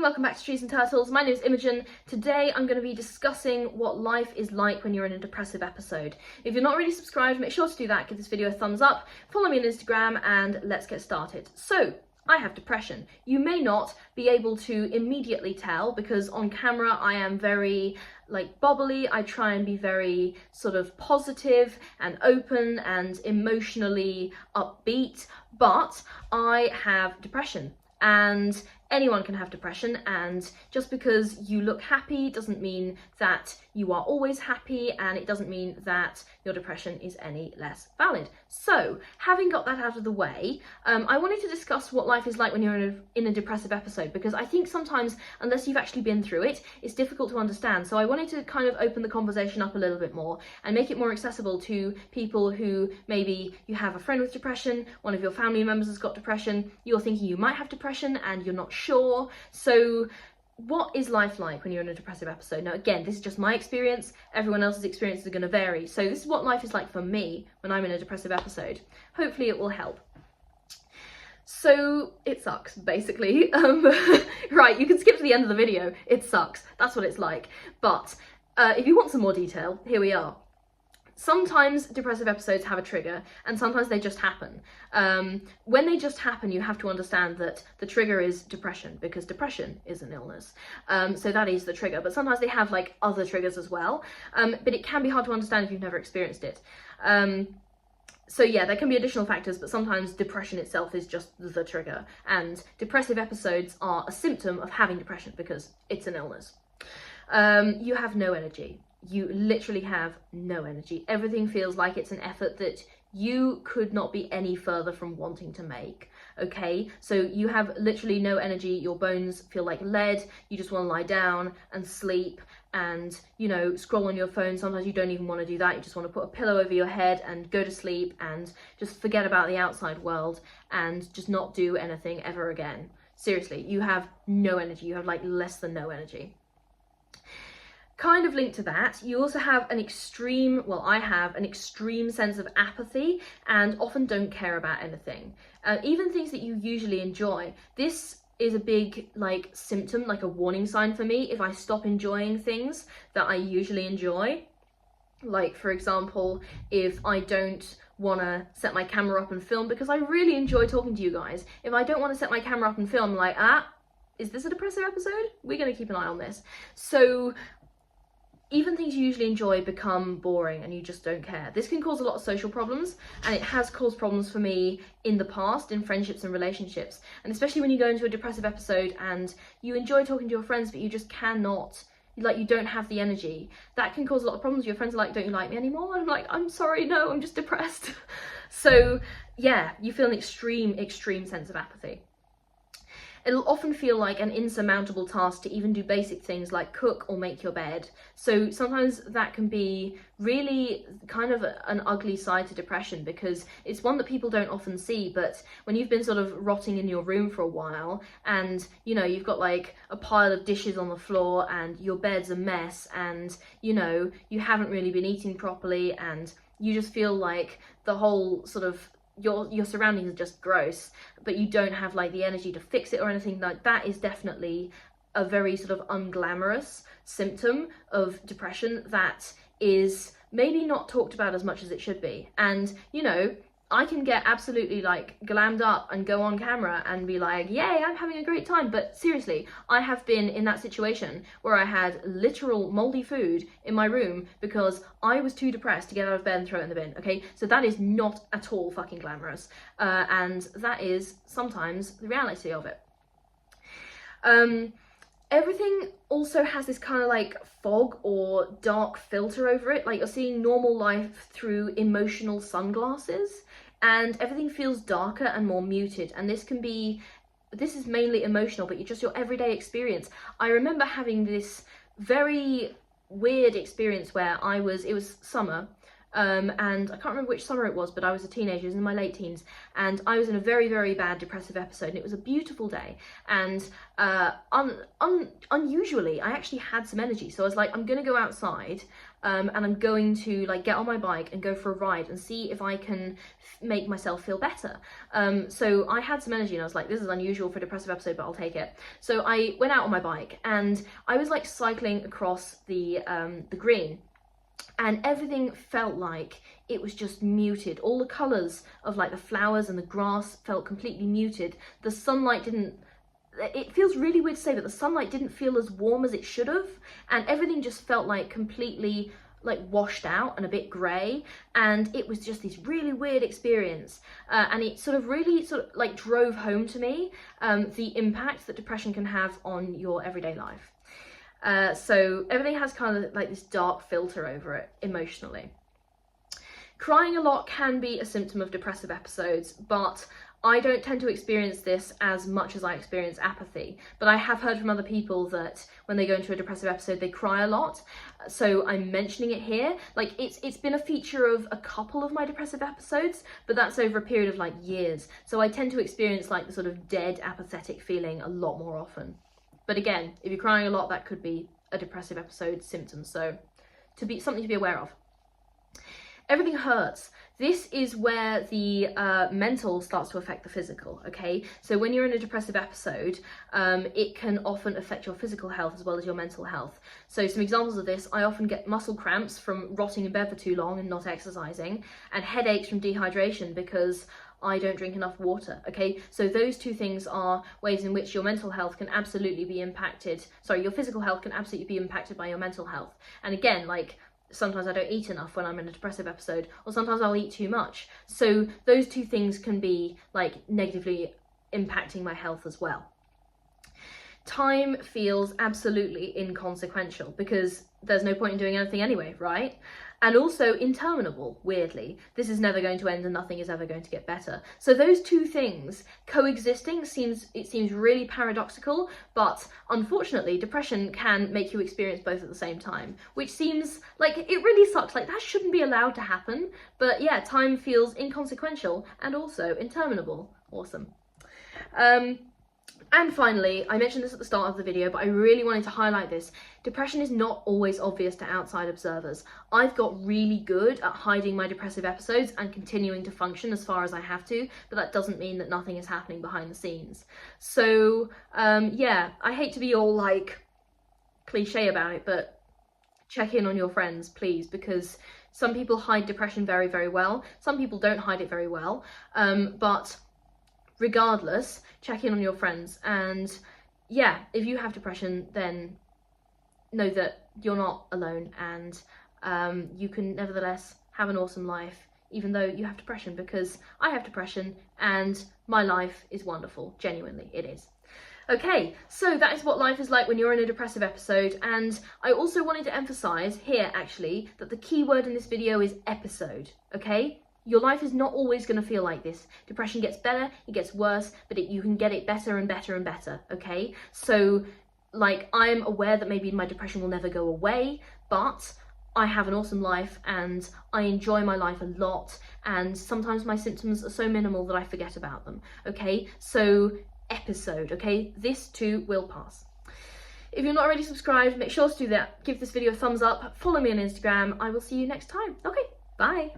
welcome back to Trees and Turtles. My name is Imogen. Today I'm going to be discussing what life is like when you're in a depressive episode. If you're not already subscribed, make sure to do that, give this video a thumbs up, follow me on Instagram, and let's get started. So, I have depression. You may not be able to immediately tell because on camera I am very bubbly. I try and be very sort of positive and open and emotionally upbeat, but I have depression. And anyone can have depression, and just because you look happy doesn't mean that you are always happy, and it doesn't mean that your depression is any less valid. So, having got that out of the way, I wanted to discuss what life is like when you're in a depressive episode, because I think sometimes, unless you've actually been through it, it's difficult to understand. So I wanted to kind of open the conversation up a little bit more and make it more accessible to people who maybe you have a friend with depression, one of your family members has got depression, you're thinking you might have depression and you're not sure. So what is life like when you're in a depressive episode? Now again, this is just my experience, everyone else's experiences are going to vary. So this is what life is like for me when I'm in a depressive episode. Hopefully it will help. So it sucks, basically. Right, you can skip to the end of the video. It sucks. That's what it's like. But if you want some more detail, here we are. Sometimes depressive episodes have a trigger, and sometimes they just happen. When they just happen, you have to understand that the trigger is depression, because depression is an illness. So that is the trigger, but sometimes they have other triggers as well. But it can be hard to understand if you've never experienced it. So yeah, there can be additional factors, but sometimes depression itself is just the trigger. And depressive episodes are a symptom of having depression because it's an illness. You have no energy. You literally have no energy. Everything feels like it's an effort that you could not be any further from wanting to make, okay? So you have literally no energy, your bones feel like lead, you just want to lie down and sleep and, you know, scroll on your phone. Sometimes you don't even want to do that, you just want to put a pillow over your head and go to sleep and just forget about the outside world and just not do anything ever again. Seriously, you have no energy, you have less than no energy. Kind of linked to that, you also have an extreme, well, I have an extreme sense of apathy and often don't care about anything. Even things that you usually enjoy. This is a big symptom, a warning sign for me if I stop enjoying things that I usually enjoy. Like, for example, if I don't want to set my camera up and film because I really enjoy talking to you guys. If I don't want to set my camera up and film, is this a depressive episode? We're going to keep an eye on this. So even things you usually enjoy become boring and you just don't care. This can cause a lot of social problems, and it has caused problems for me in the past in friendships and relationships. And especially when you go into a depressive episode and you enjoy talking to your friends but you just cannot, you don't have the energy. That can cause a lot of problems. Your friends are like, don't you like me anymore? And I'm like, I'm sorry, no, I'm just depressed. So yeah, you feel an extreme sense of apathy. It'll often feel like an insurmountable task to even do basic things like cook or make your bed. So sometimes that can be really kind of an ugly side to depression, because it's one that people don't often see. But when you've been sort of rotting in your room for a while and, you know, you've got a pile of dishes on the floor and your bed's a mess and, you know, you haven't really been eating properly and you just feel like the whole sort of your surroundings are just gross, but you don't have the energy to fix it or anything that, is definitely a very sort of unglamorous symptom of depression that is maybe not talked about as much as it should be. And, you know, I can get absolutely glammed up and go on camera and be like, yay, I'm having a great time. But seriously, I have been in that situation where I had literal moldy food in my room because I was too depressed to get out of bed and throw it in the bin, okay? So that is not at all fucking glamorous. And that is sometimes the reality of it. Everything also has this kind of fog or dark filter over it. You're seeing normal life through emotional sunglasses, and everything feels darker and more muted. And this is mainly emotional, but just your everyday experience. I remember having this very weird experience where it was summer, and I can't remember which summer it was, but I was a teenager, I was in my late teens, and I was in a very, very bad depressive episode, and it was a beautiful day, and unusually, I actually had some energy, so I was like, I'm gonna go outside, and I'm going to like get on my bike and go for a ride and see if I can make myself feel better. So I had some energy and I was like, this is unusual for a depressive episode, but I'll take it. So I went out on my bike and I was like cycling across the green, and everything felt like it was just muted. All the colours of like the flowers and the grass felt completely muted. The sunlight didn't, it feels really weird to say, but the sunlight didn't feel as warm as it should have, and everything just felt like completely like washed out and a bit grey, and it was just this really weird experience, and it sort of really like drove home to me the impact that depression can have on your everyday life. So everything has kind of like this dark filter over it emotionally. Crying a lot can be a symptom of depressive episodes, but I don't tend to experience this as much as I experience apathy, but I have heard from other people that when they go into a depressive episode, they cry a lot. So I'm mentioning it here. Like it's been a feature of a couple of my depressive episodes, but that's over a period of like years. So I tend to experience like the sort of dead, apathetic feeling a lot more often. But again, if you're crying a lot, that could be a depressive episode symptom. So something to be aware of. Everything hurts. This is where the mental starts to affect the physical, okay? So when you're in a depressive episode, it can often affect your physical health as well as your mental health. So some examples of this, I often get muscle cramps from rotting in bed for too long and not exercising, and headaches from dehydration because I don't drink enough water, okay? So those two things are ways in which your mental health can absolutely be impacted. Sorry, your physical health can absolutely be impacted by your mental health. And again, like, sometimes I don't eat enough when I'm in a depressive episode, or sometimes I'll eat too much. So those two things can be like negatively impacting my health as well. Time feels absolutely inconsequential because there's no point in doing anything anyway, right? And also interminable, weirdly. This is never going to end and nothing is ever going to get better. So those two things coexisting seems really paradoxical, but unfortunately depression can make you experience both at the same time, which seems like it really sucks. Like that shouldn't be allowed to happen. But yeah, time feels inconsequential and also interminable. Awesome. And finally, I mentioned this at the start of the video, but I really wanted to highlight this. Depression is not always obvious to outside observers. I've got really good at hiding my depressive episodes and continuing to function as far as I have to, but that doesn't mean that nothing is happening behind the scenes. So, yeah, I hate to be all like cliche about it, but check in on your friends, please, because some people hide depression very, very well. Some people don't hide it very well, but regardless, check in on your friends, and yeah, if you have depression, then know that you're not alone, and you can nevertheless have an awesome life even though you have depression, because I have depression and my life is wonderful. Genuinely, it is. Okay, so that is what life is like when you're in a depressive episode, and I also wanted to emphasize here actually that the key word in this video is episode, okay? Your life is not always going to feel like this. Depression gets better, it gets worse, but you can get it better and better and better, okay? So, like, I'm aware that maybe my depression will never go away, but I have an awesome life and I enjoy my life a lot, and sometimes my symptoms are so minimal that I forget about them, okay? So, episode, okay? This too will pass. If you're not already subscribed, make sure to do that. Give this video a thumbs up, follow me on Instagram. I will see you next time. Okay, bye.